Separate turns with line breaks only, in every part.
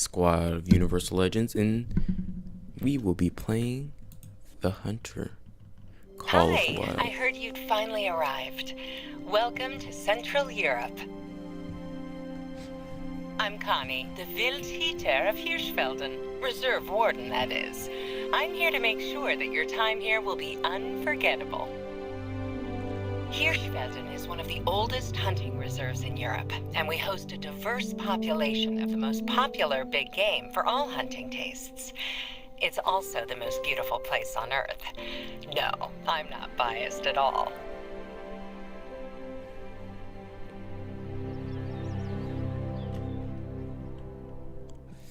squad of Universal Legends, and we will be playing the Hunter. Call of the
Hi,
Wild.
I heard you'd finally arrived. Welcome to Central Europe. I'm Connie, the Wildhüter of Hirschfelden. Reserve Warden, that is. I'm here to make sure that your time here will be unforgettable. Hirschfelden is one of the oldest hunting reserves in Europe, and we host a diverse population of the most popular big game for all hunting tastes. It's also the most beautiful place on Earth. No, I'm not biased at all.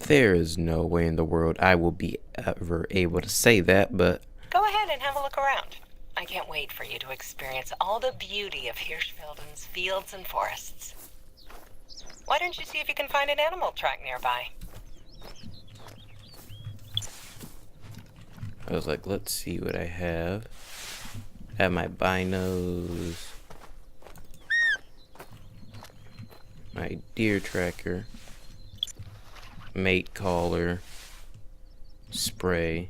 There is no way in the world I will be ever able to say that, but
Go ahead and have a look around. I can't wait for you to experience all the beauty of Hirschfelden's fields and forests. Why don't you see if you can find an animal track nearby?
I was like, let's see what I have. I have my binos, my deer tracker, mate caller, spray,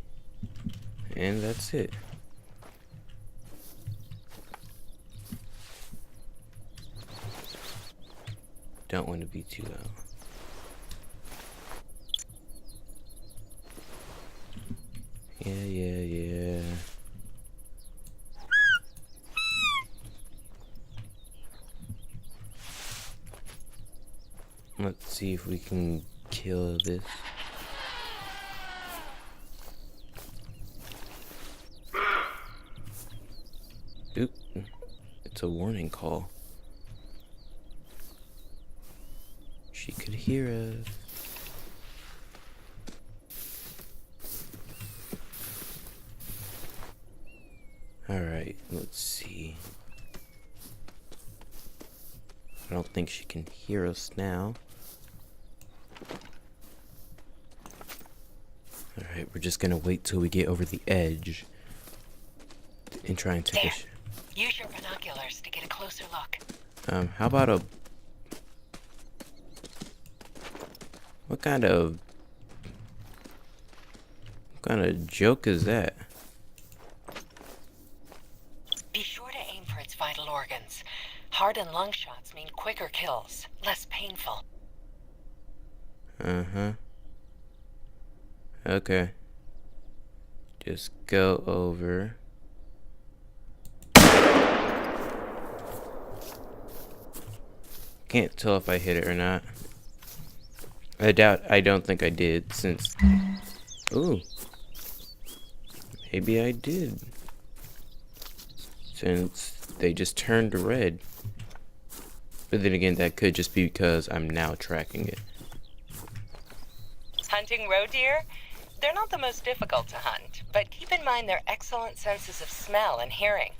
and that's it. Don't want to be too loud. Yeah. Let's see if we can kill this. Oop, it's a warning call. She could hear us. Alright, let's see. I don't think she can hear us now. Alright, we're just gonna wait till we get over the edge and try and take
There. Use your binoculars to get a closer look.
how about a... What kind of joke is that?
Be sure to aim for its vital organs. Heart and lung shots mean quicker kills, less painful.
Uh-huh. Okay. Just go over. Can't tell if I hit it or not. I don't think I did, since... Ooh. Maybe I did. Since they just turned red. But then again, that could just be because I'm now tracking it.
Hunting roe deer? They're not the most difficult to hunt, but keep in mind their excellent senses of smell and hearing.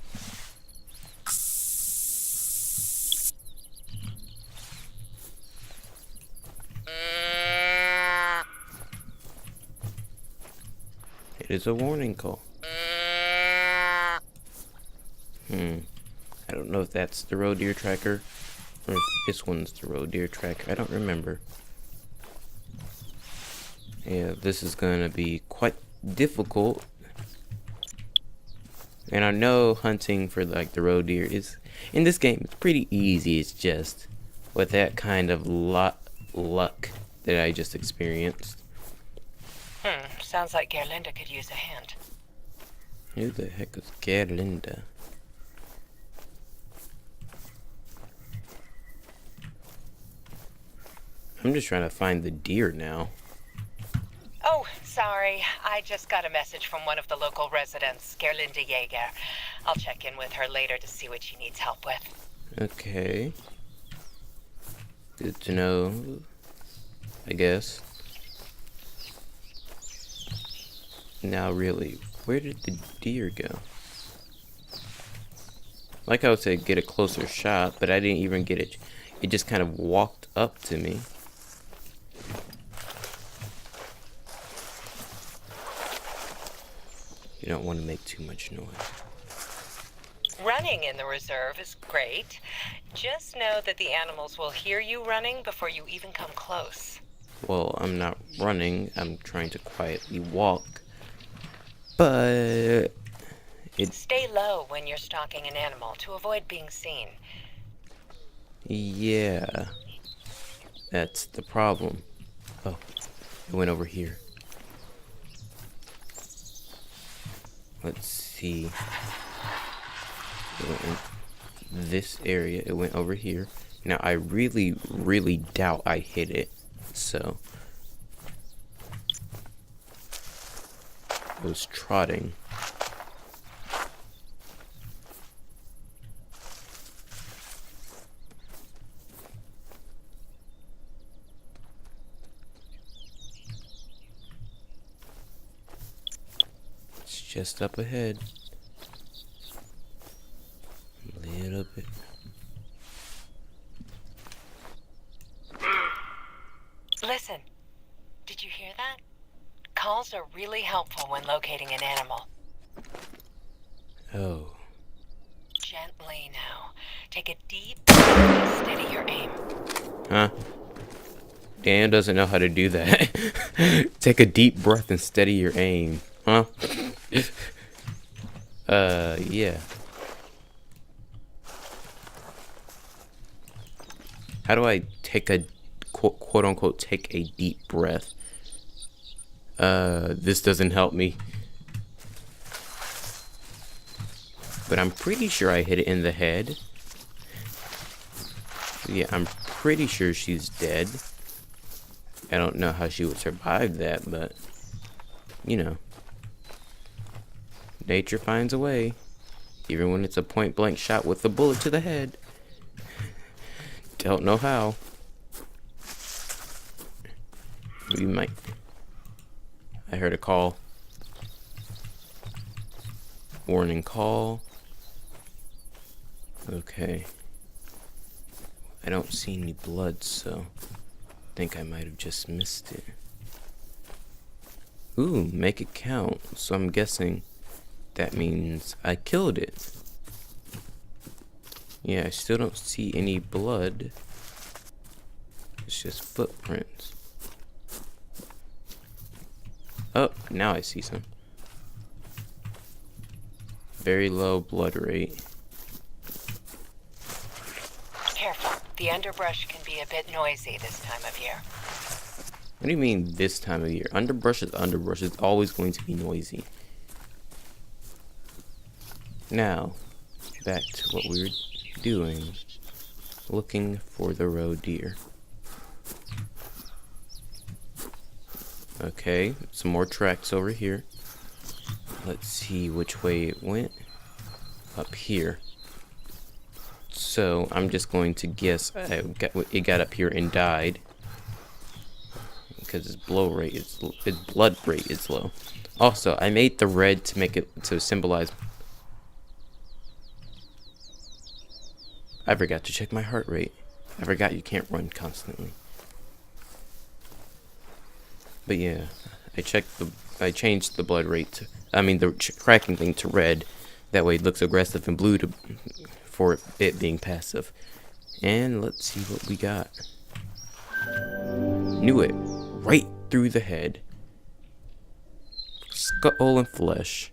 It is a warning call. I don't know if that's the roe deer tracker or if this one's the roe deer tracker. I don't remember. Yeah, this is gonna be quite difficult. And I know hunting for like the roe deer is in this game it's pretty easy. It's just with that kind of luck that I just experienced.
Sounds like Gerlinda could use a hand.
Who the heck is Gerlinda? I'm just trying to find the deer now.
Oh, sorry. I just got a message from one of the local residents, Gerlinda Jaeger. I'll check in with her later to see what she needs help with.
Okay. Good to know, I guess. Now really, where did the deer go? Like I would say, get a closer shot, but I didn't even get it. It just kind of walked up to me. You don't want to make too much noise.
Running in the reserve is great. Just know that the animals will hear you running before you even come close.
Well, I'm not running. I'm trying to quietly walk. But
Stay low when you're stalking an animal to avoid being seen.
yeah, that's the problem. Oh, it went over here. Let's see. It went in this area. It went over here. Now, I really, really doubt I hit it. So, it was trotting. It's just up ahead. A little bit.
Listen, did you hear that? Calls are really helpful when locating an animal.
Oh.
Gently now. Take a deep breath and steady your aim.
Huh? Dan doesn't know how to do that. Take a deep breath and steady your aim. Huh? Yeah. How do I take a quote unquote take a deep breath? This doesn't help me. But I'm pretty sure I hit it in the head. Yeah, I'm pretty sure she's dead. I don't know how she would survive that, but you know. Nature finds a way. Even when it's a point blank shot with a bullet to the head. Don't know how. We might. I heard a call. Warning call. Okay. I don't see any blood, so I think I might have just missed it. Ooh, make it count. So I'm guessing that means I killed it. Yeah, I still don't see any blood. It's just footprints. Oh, now I see some. Very low blood rate.
Careful. The underbrush can be a bit noisy this time of year.
What do you mean this time of year? Underbrush is underbrush. It's always going to be noisy. Now, back to what we were doing. Looking for the roe deer. Okay, some more tracks over here. Let's see which way it went. Up here. So, I'm just going to guess it got up here and died. Because its blood rate is low. Also, I made the red to make it to symbolize. I forgot to check my heart rate. I forgot you can't run constantly. But yeah, I changed the blood rate to, the cracking thing to red. That way it looks aggressive, and blue for it being passive. And let's see what we got. Knew it. Right through the head. Skull and flesh.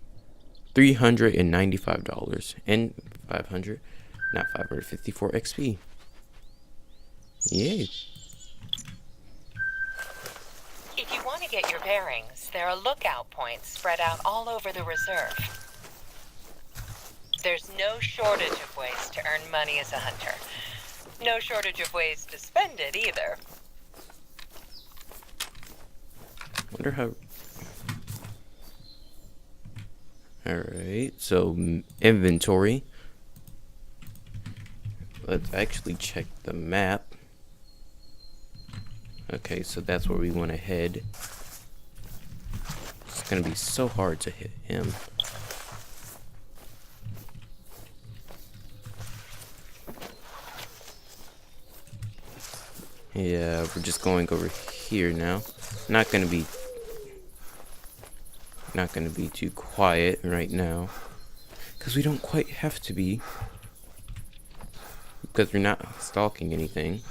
$395 and 500, not 554 XP. Yay.
If you want to get your bearings, there are lookout points spread out all over the reserve. There's no shortage of ways to earn money as a hunter. No shortage of ways to spend it either.
Wonder how. Alright, so inventory. Let's actually check the map. Okay, so that's where we want to head. It's gonna be so hard to hit him. Yeah, we're just going over here now. Not gonna be too quiet right now, because we don't quite have to be, because we're not stalking anything.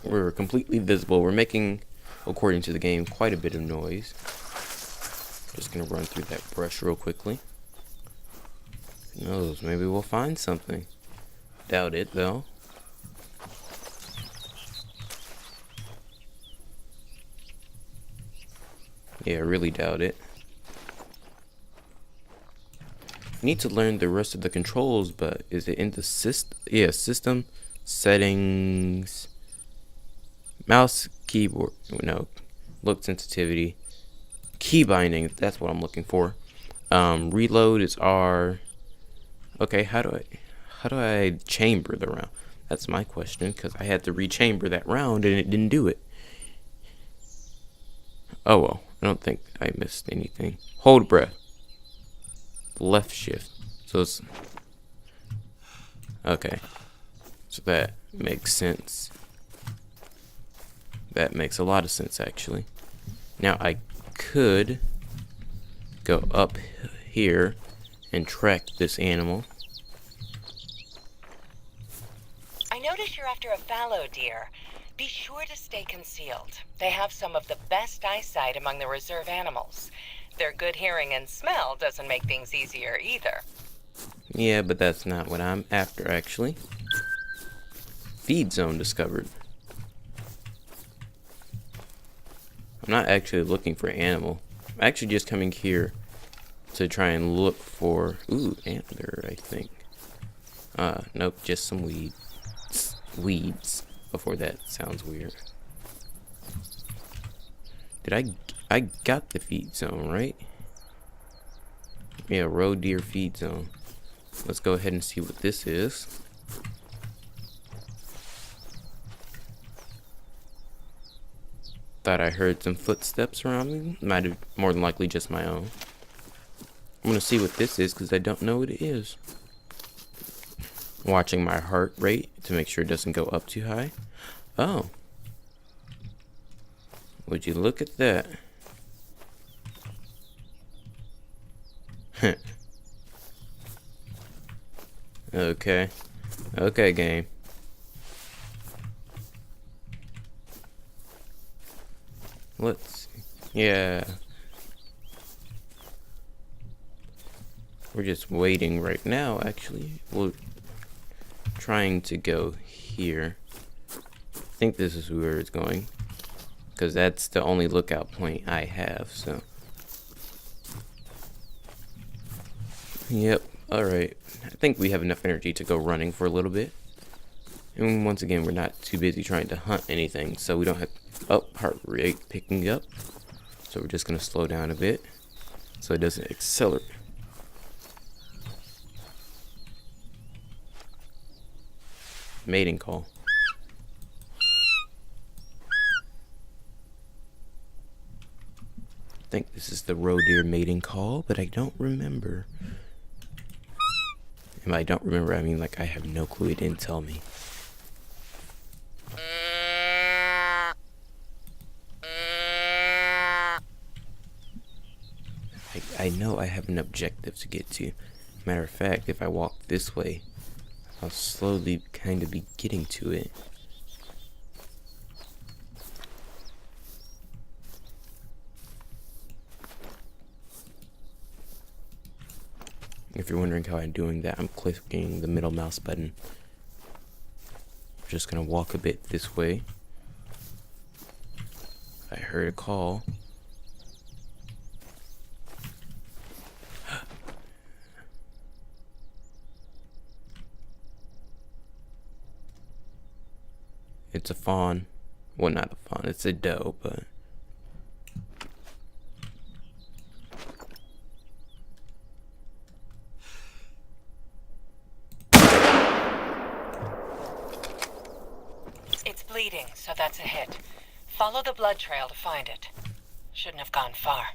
We're completely visible. We're making, according to the game, quite a bit of noise. Just gonna run through that brush real quickly. Who knows? Maybe we'll find something. Doubt it, though. Yeah, I really doubt it. Need to learn the rest of the controls, but is it in the system? Yeah, system settings, mouse, keyboard. No, look sensitivity, key binding. That's what I'm looking for. Reload is R. Okay, how do I chamber the round? That's my question, because I had to rechamber that round and it didn't do it. Oh well, I don't think I missed anything. Hold breath. Left shift. So it's okay. So that makes sense. That makes a lot of sense, actually. Now I could go up here and track this animal.
I notice you're after a fallow deer. Be sure to stay concealed. They have some of the best eyesight among the reserve animals. Their good hearing and smell doesn't make things easier either.
Yeah, but that's not what I'm after, actually. Feed zone discovered. I'm not actually looking for animal. I'm actually just coming here to try and look for... Ooh, antler, I think. Nope, just some weeds. Before that sounds weird. I got the feed zone, right? Yeah, roe deer feed zone. Let's go ahead and see what this is. Thought I heard some footsteps around me. Might have more than likely just my own. I'm gonna see what this is because I don't know what it is. Watching my heart rate to make sure it doesn't go up too high. Oh. Would you look at that? Okay. Okay, game. Let's see. Yeah. We're just waiting right now, actually. We're trying to go here. I think this is where it's going. Because that's the only lookout point I have, so. Yep, alright. I think we have enough energy to go running for a little bit. And once again, we're not too busy trying to hunt anything, so we don't have... Oh, heart rate picking up. So we're just going to slow down a bit so it doesn't accelerate. Mating call. I think this is the roe deer mating call, but I don't remember. And I don't remember, I mean like I have no clue, it didn't tell me. I know I have an objective to get to. Matter of fact, if I walk this way, I'll slowly kind of be getting to it. If you're wondering how I'm doing that, I'm clicking the middle mouse button. I'm just gonna walk a bit this way. I heard a call. It's a fawn. Well, not a fawn, it's a doe, but...
It's bleeding, so that's a hit. Follow the blood trail to find it. Shouldn't have gone far.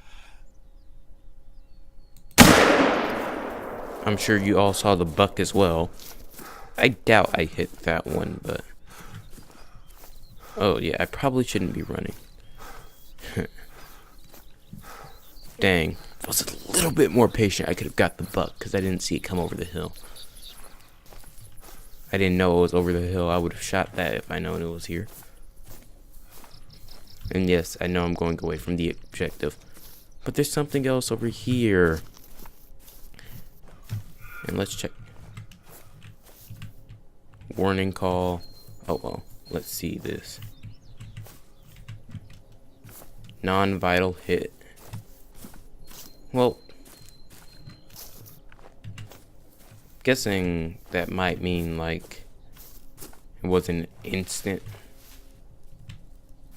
I'm sure you all saw the buck as well. I doubt I hit that one, but... Oh, yeah, I probably shouldn't be running. Dang. If I was a little bit more patient, I could have got the buck, because I didn't see it come over the hill. I didn't know it was over the hill. I would have shot that if I known it was here. And yes, I know I'm going away from the objective. But there's something else over here. And let's check. Warning call. Oh well, let's see this. Non-vital hit. Well, guessing that might mean like it wasn't instant.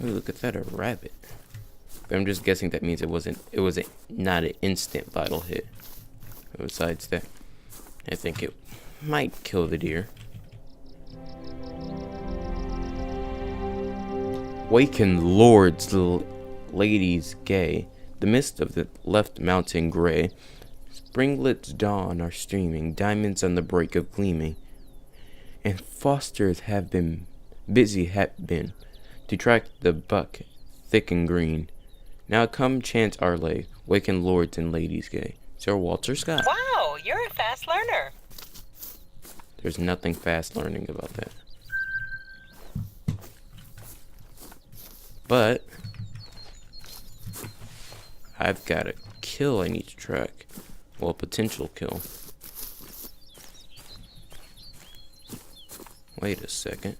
Oh, look at that, a rabbit. But I'm just guessing that means it was not an instant vital hit. Besides that, I think it might kill the deer. Waken lords, ladies gay. The mist of the left mountain gray. Springlets dawn are streaming, diamonds on the break of gleaming. And fosters have been to track the buck thick and green. Now come chant our lay, waken lords and ladies gay. Sir Walter Scott.
Wow, you're a fast learner.
There's nothing fast learning about that. But I've got a kill I need to track. Well, potential kill. Wait a second.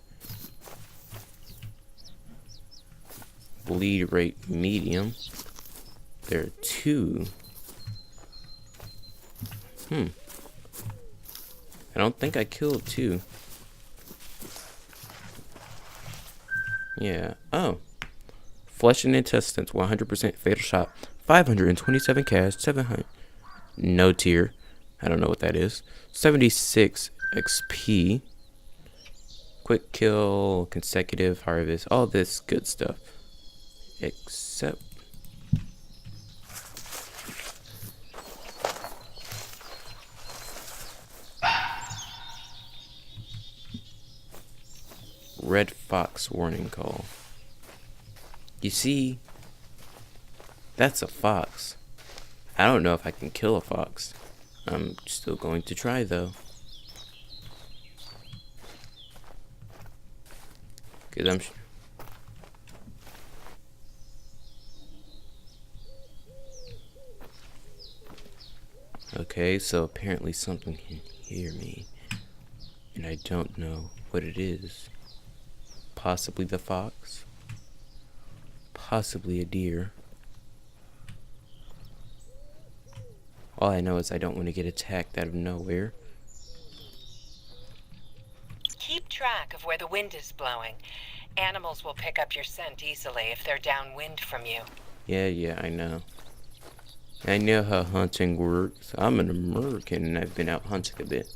Bleed rate medium. There are two. I don't think I killed two. Yeah. Oh. Flesh and intestines, 100% fatal shot, 527 cast, 700. No tier. I don't know what that is. 76 XP. Quick kill, consecutive harvest, all this good stuff. Except red fox warning call. You see, that's a fox. I don't know if I can kill a fox. I'm still going to try though. Cause I'm okay, so apparently something can hear me. And I don't know what it is. Possibly the fox. Possibly a deer. All I know is I don't want to get attacked out of nowhere.
Keep track of where the wind is blowing. Animals will pick up your scent easily if they're downwind from you.
Yeah, I know. I know how hunting works. I'm an American and I've been out hunting a bit.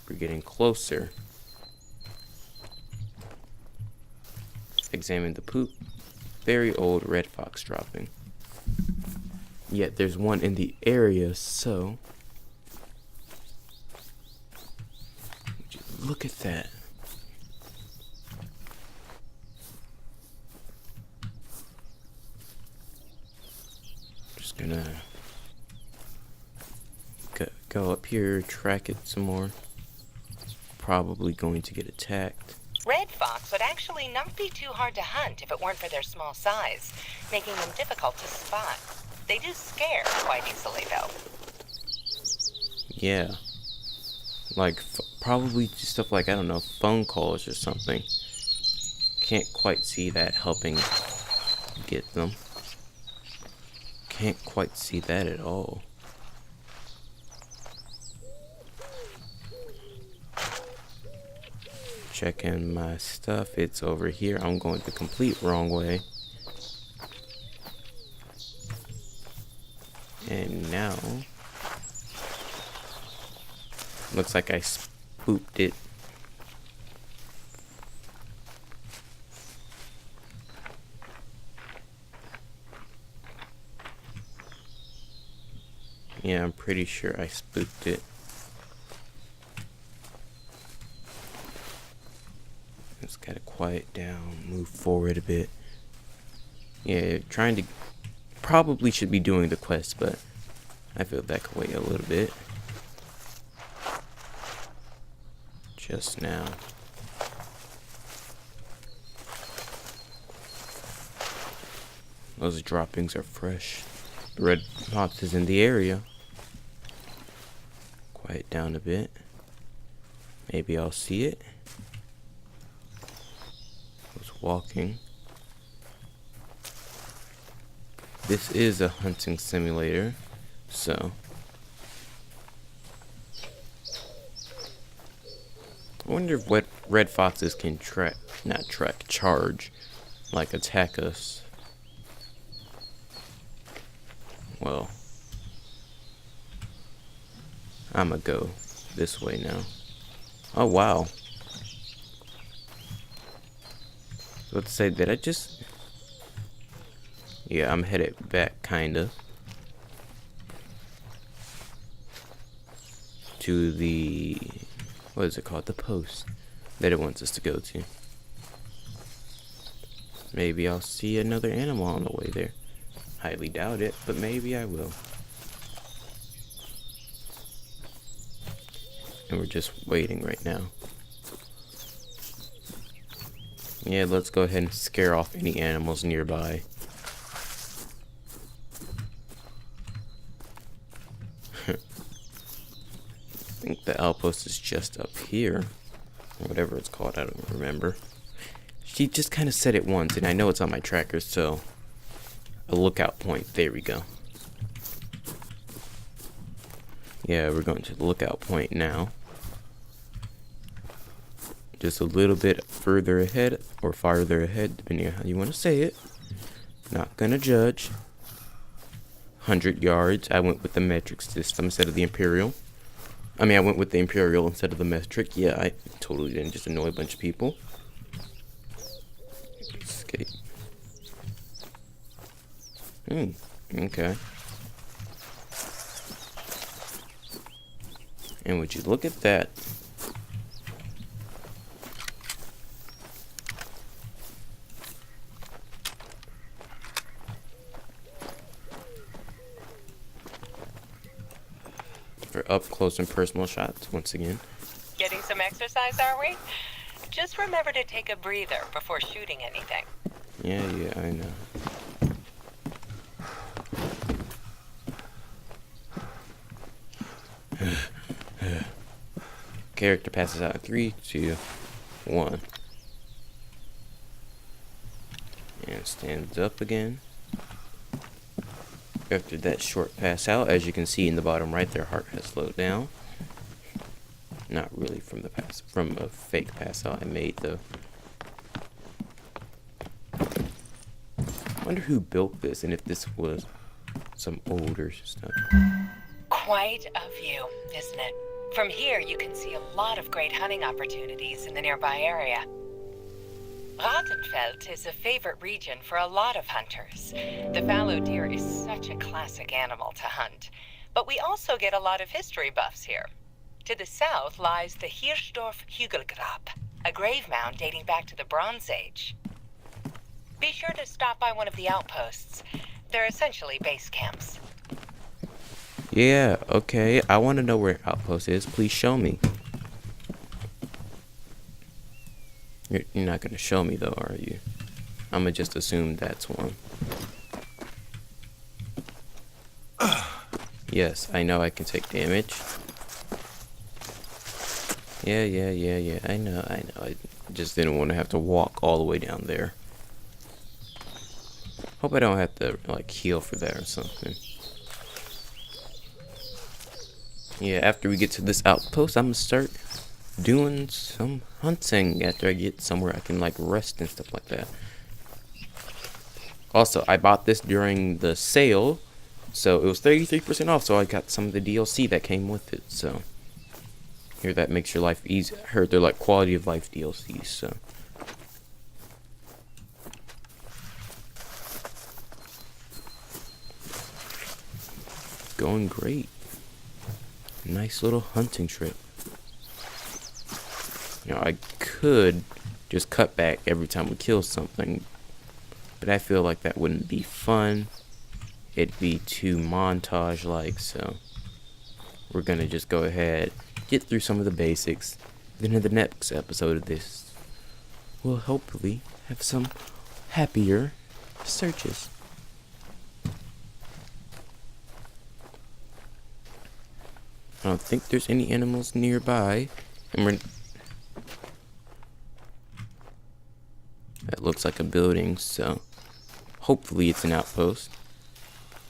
We're getting closer. Examine the poop. Very old red fox dropping. Yet there's one in the area, so look at that. Just gonna go up here, track it some more. Probably going to get attacked.
Red fox would actually not be too hard to hunt if it weren't for their small size, making them difficult to spot. They do scare quite easily, though.
Yeah. Like, probably stuff like, I don't know, phone calls or something. Can't quite see that helping get them. Can't quite see that at all. Checking my stuff. It's over here. I'm going the complete wrong way. And now looks like I spooked it. Yeah, I'm pretty sure I spooked it. Just gotta quiet down, move forward a bit. Yeah, trying to probably should be doing the quest, but I feel that could wait a little bit. just now. Those droppings are fresh. The red fox is in the area. Quiet down a bit. Maybe I'll see it. I was walking. This is a hunting simulator, so I wonder if what red foxes can charge, like attack us. Well, I'ma go this way now. Oh wow. Let's say, did I just... Yeah, I'm headed back, kinda, to the... What is it called? The post that it wants us to go to. Maybe I'll see another animal on the way there. Highly doubt it, but maybe I will. And we're just waiting right now. Yeah, let's go ahead and scare off any animals nearby. I think the outpost is just up here, or whatever it's called, I don't remember. She just kind of said it once, and I know it's on my tracker, so a lookout point, there we go. Yeah, we're going to the lookout point now. Just a little bit further ahead, or farther ahead, depending on how you want to say it. Not gonna judge. 100 yards, I went with the metric system instead of the imperial. I went with the imperial instead of the metric. Yeah, I totally didn't just annoy a bunch of people. Escape. Okay. And would you look at that? For up close and personal shots once again.
Getting some exercise, are we? Just remember to take a breather before shooting anything.
Yeah, I know. Character passes out. 3, 2, 1. And stands up again. After that short pass out, as you can see in the bottom right, their heart has slowed down. Not really from a fake pass out I made though. Wonder who built this and if this was some older stuff.
Quite a view, isn't it? From here, you can see a lot of great hunting opportunities in the nearby area. Rattenfeld is a favorite region for a lot of hunters. The fallow deer is such a classic animal to hunt, but we also get a lot of history buffs here. To the south lies the Hirschdorf Hügelgrab, a grave mound dating back to the Bronze Age. Be sure to stop by one of the outposts. They're essentially base camps.
Yeah, okay. I want to know where outpost is. Please show me. You're not going to show me though, are you? I'm going to just assume that's one. Yes, I know I can take damage. Yeah. I know. I just didn't want to have to walk all the way down there. Hope I don't have to, like, heal for that or something. Yeah, after we get to this outpost, I'm going to start doing some hunting after I get somewhere I can, like, rest and stuff like that. Also, I bought this during the sale, so it was 33% off, so I got some of the DLC that came with it, so. Here, that makes your life easy. I heard they're, like, quality of life DLCs, so. Going great. Nice little hunting trip. Now, I could just cut back every time we kill something, but I feel like that wouldn't be fun. It'd be too montage-like, so we're gonna just go ahead, get through some of the basics, then in the next episode of this, we'll hopefully have some happier searches. I don't think there's any animals nearby. And that looks like a building, so hopefully it's an outpost.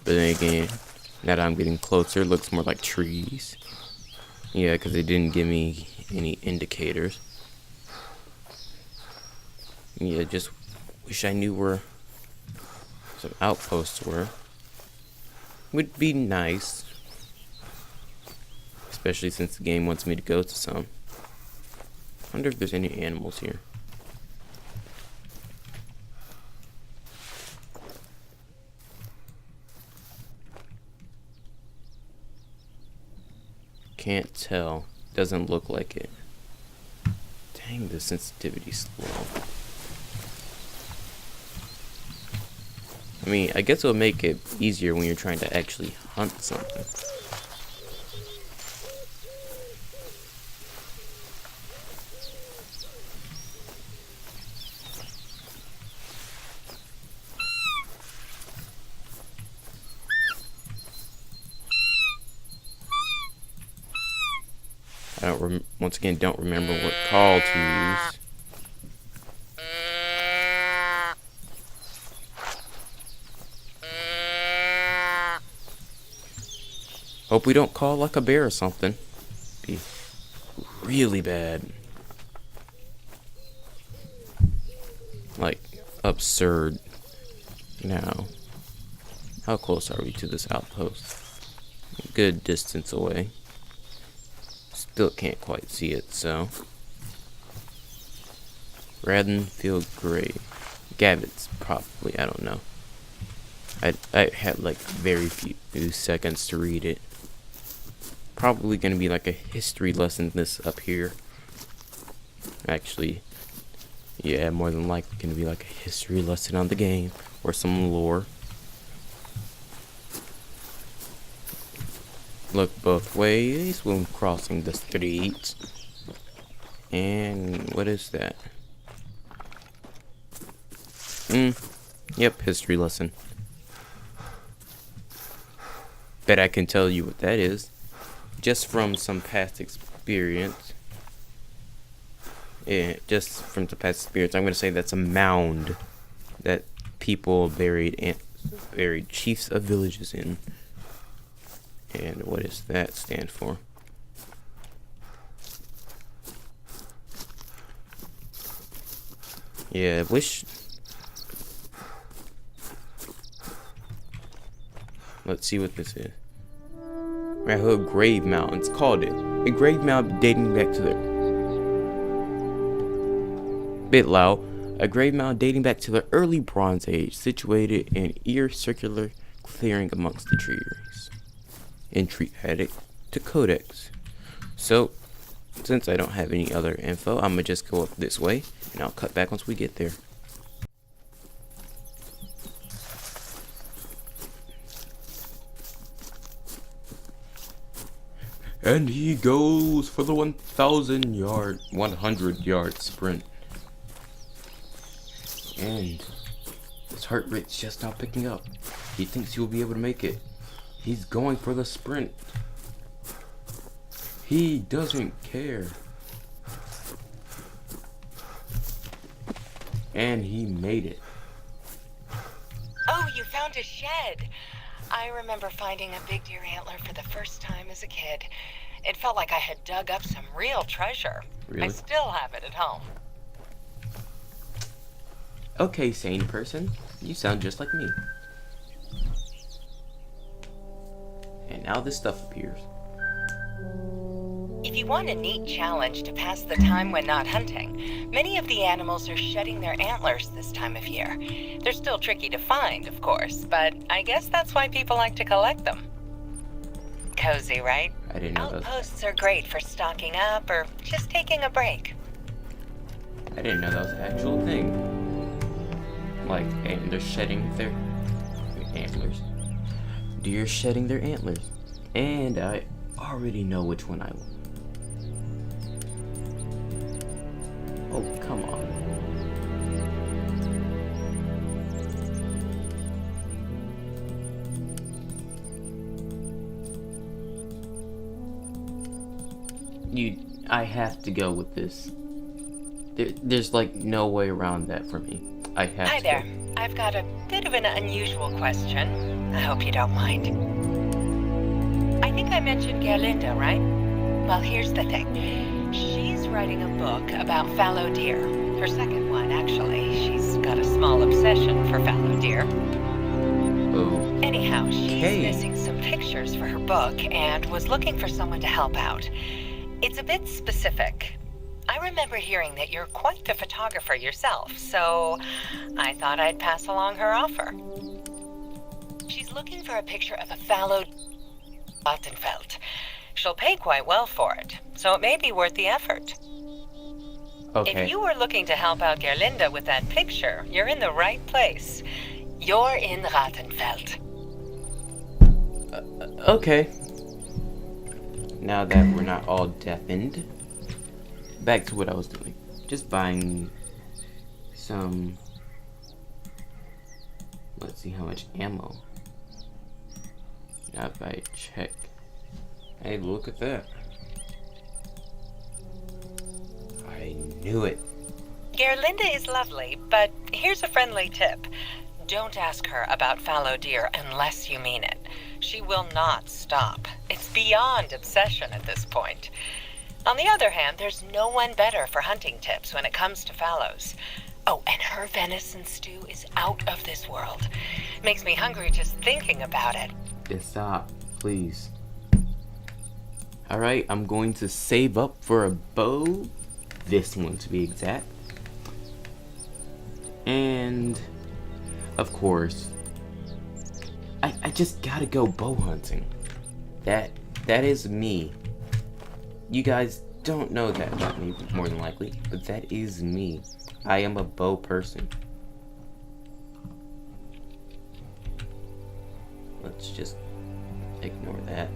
But then again, now that I'm getting closer, it looks more like trees. Yeah, because they didn't give me any indicators. Yeah, just wish I knew where some outposts were. Would be nice. Especially since the game wants me to go to some. I wonder if there's any animals here. Can't tell. Doesn't look like it. Dang, the sensitivity's low. I mean, I guess it'll make it easier when you're trying to actually hunt something. Once again, don't remember what call to use. Hope we don't call like a bear or something. Be really bad. Like, absurd. Now, how close are we to this outpost? A good distance away. Still can't quite see it, so. Radenfield Gray. Gabbets, probably, I don't know. I had like very few seconds to read it. Probably gonna be like a history lesson this up here. Actually, yeah, more than likely gonna be like a history lesson on the game or some lore. Look both ways when crossing the street. And what is that? Yep, history lesson. Bet I can tell you what that is. Just from some past experience. Yeah, just from the past experience, I'm gonna say that's a mound that people buried chiefs of villages in. And what does that stand for? Yeah, I wish. Let's see what this is. Red Hood Grave Mound. It's called it. A grave mound dating back to the A grave mound dating back to the early Bronze Age, situated in an circular clearing amongst the trees. Entry added to Codex. So, since I don't have any other info, I'm gonna just go up this way, and I'll cut back once we get there. And he goes for the 100-yard sprint. And his heart rate's just now picking up. He thinks he'll be able to make it. He's going for the sprint. He doesn't care. And he made it.
Oh, you found a shed. I remember finding a big deer antler for the first time as a kid. It felt like I had dug up some real treasure.
Really?
I still have it at home.
Okay, sane person. You sound just like me. And now this stuff appears.
If you want a neat challenge to pass the time when not hunting, many of the animals are shedding their antlers this time of year. They're still tricky to find, of course, but I guess that's why people like to collect them. Cozy, right?
I didn't know
Outposts are great for stocking up or just taking a break.
I didn't know that was an actual thing. Like, and they're shedding their antlers. Deer shedding their antlers. And I already know which one I want. Oh, come on. I have to go with this. There's like no way around that for me. I have
Hi
to
there.
go.
I've got a bit of an unusual question. I hope you don't mind. I think I mentioned Gerlinda, right? Well, here's the thing. She's writing a book about fallow deer. Her second one, actually. She's got a small obsession for fallow deer.
Oh.
Anyhow, she's
Okay.
missing some pictures for her book and was looking for someone to help out. It's a bit specific. I remember hearing that you're quite the photographer yourself, so I thought I'd pass along her offer. She's looking for a picture of a fallow Vattenfeld. She'll pay quite well for it, so it may be worth the effort.
Okay.
If you were looking to help out Gerlinda with that picture, you're in the right place. You're in Rattenfeld.
Okay. Now that we're not all deafened, back to what I was doing. Just buying some... Let's see how much ammo. Now if I check... Hey, look at that. I knew it.
Gerlinda is lovely, but here's a friendly tip. Don't ask her about fallow deer unless you mean it. She will not stop. It's beyond obsession at this point. On the other hand, there's no one better for hunting tips when it comes to fallows. Oh, and her venison stew is out of this world. Makes me hungry just thinking about it.
Just stop, please. Alright, I'm going to save up for a bow. This one to be exact. And... of course, I just gotta go bow hunting. That is me. You guys don't know that about me, more than likely, but that is me. I am a bow person. Let's just ignore that.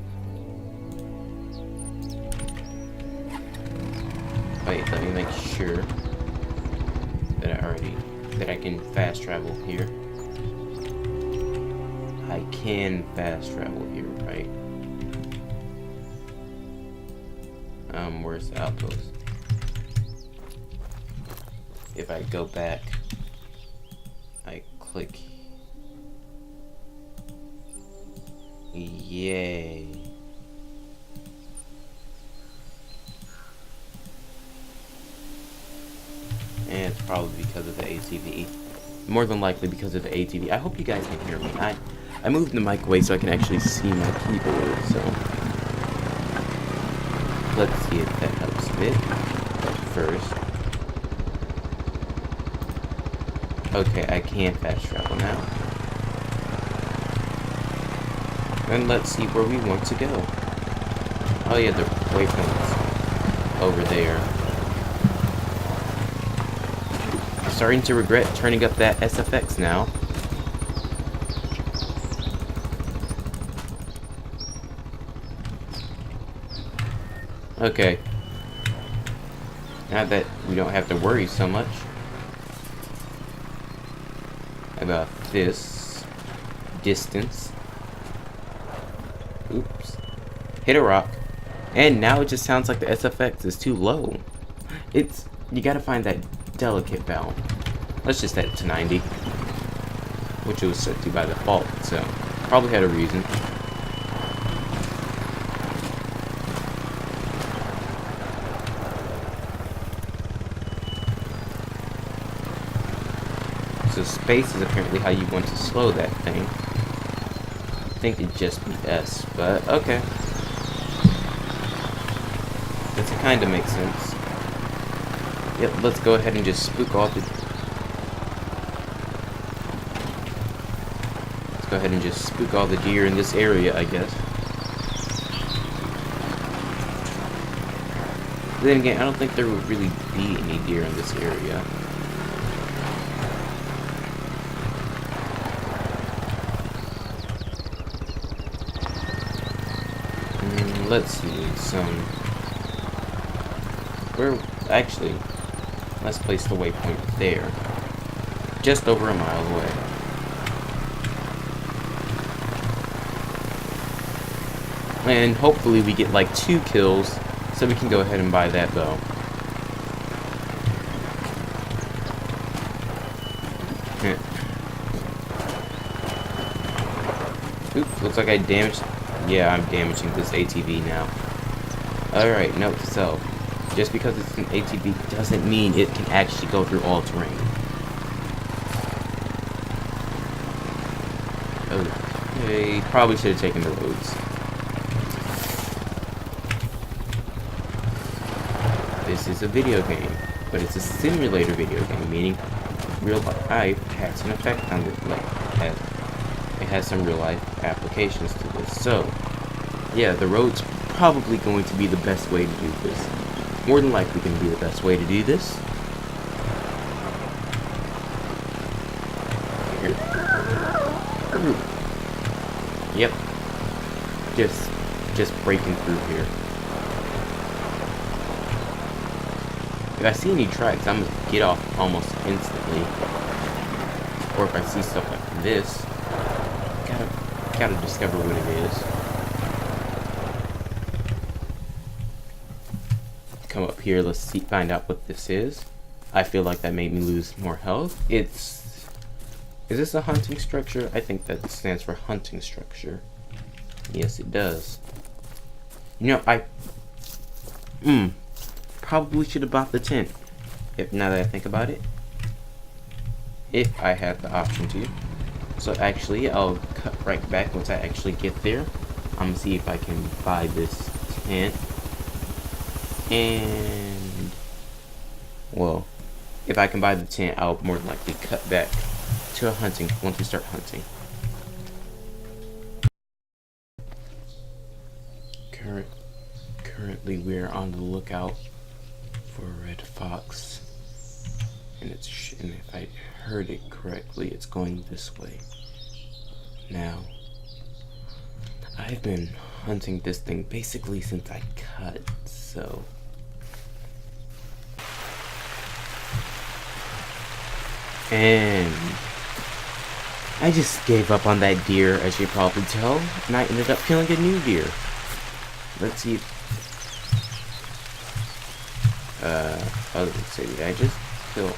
Wait, let me make sure that I can fast travel here. I can fast travel here, right? Where's the outpost? If I go back, I click. Yay. And it's probably because of the ATV. More than likely because of the ATV. I hope you guys can hear me. I moved the mic away so I can actually see my keyboard, so let's see if that helps a bit. But first, okay, I can fast travel now. And let's see where we want to go. Oh yeah, the waypoint's over there. I'm starting to regret turning up that SFX now. Okay. Now that we don't have to worry so much about this distance. Oops. Hit a rock. And now it just sounds like the SFX is too low. You gotta find that delicate balance. Let's just set it to 90. Which it was set to by default, so probably had a reason. So space is apparently how you want to slow that thing. I think it'd just be S, but okay. That kind of makes sense. Yep, let's go ahead and just spook all the... Let's go ahead and just spook all the deer in this area, I guess. But then again, I don't think there would really be any deer in this area. Let's see, where, actually, Let's place the waypoint there. Just over a mile away. And hopefully we get like 2 kills so we can go ahead and buy that bow. Oops, looks like I damaged... Yeah, I'm damaging this ATV now. Alright, note to self. Just because it's an ATV doesn't mean it can actually go through all terrain. Okay, probably should have taken the roads. This is a video game, but it's a simulator video game, meaning real life has an effect on it. Like, it has some real life applications to this. So, yeah, the road's probably going to be the best way to do this. More than likely going to be the best way to do this. Yep. Just breaking through here. If I see any tracks, I'm gonna get off almost instantly. Or if I see stuff like this, gotta discover what it is. Come up here, let's see, find out what this is. I feel like that made me lose more health. Is this a hunting structure? I think that stands for hunting structure. Yes, it does. You know, probably should have bought the tent. Now that I think about it. If I had the option to. So actually, I'll cut right back once I actually get there. I'm gonna see if I can buy this tent. And, well, if I can buy the tent, I'll more than likely cut back to hunting once we start hunting. Currently, we're on the lookout for a red fox, and and if I heard it correctly, it's going this way. Now, I've been hunting this thing basically since I cut, so. And I just gave up on that deer, as you probably tell, and I ended up killing a new deer. Let's see if, let's see, did I just kill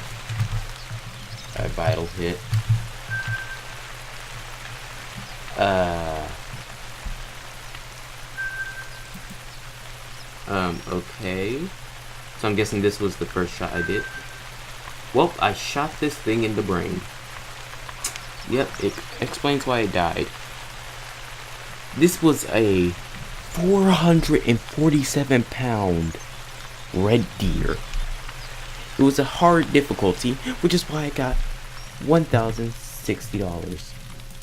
a vital hit? Okay. So I'm guessing this was the first shot I did. Well, I shot this thing in the brain. Yep, it explains why it died. This was a 447-pound red deer. It was a hard difficulty, which is why I got $1,060.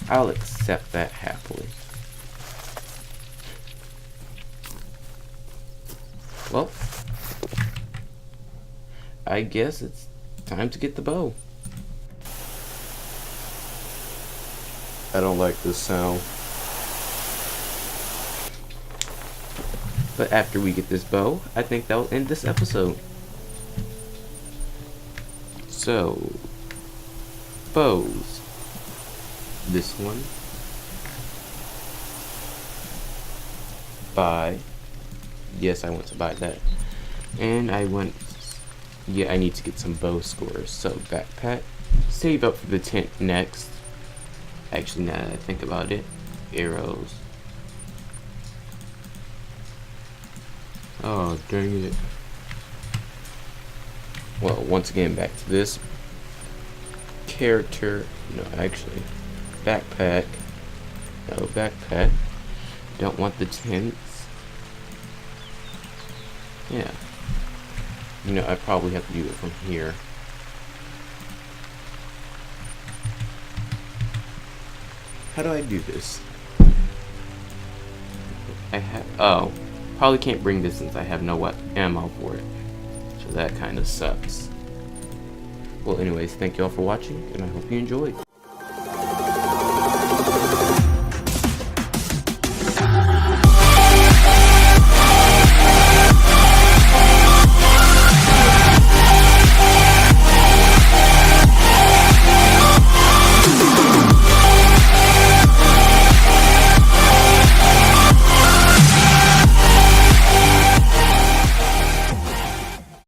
I'll accept that happily. Well, I guess it's time to get the bow. I don't like this sound. But after we get this bow, I think that'll end this episode. So, bows. This one. Buy. Yes, I want to buy that. And I want... Yeah, I need to get some bow scores. So, backpack. Save up for the tent next. Actually, now that I think about it. Arrows. Oh, dang it. Well, once again, back to this. Character. No, actually. Backpack. No, backpack. Don't want the tents. Yeah. You know, I probably have to do it from here. How do I do this? Oh. Probably can't bring this since I have no ammo for it. So that kind of sucks. Well, anyways, thank you all for watching, and I hope you enjoyed.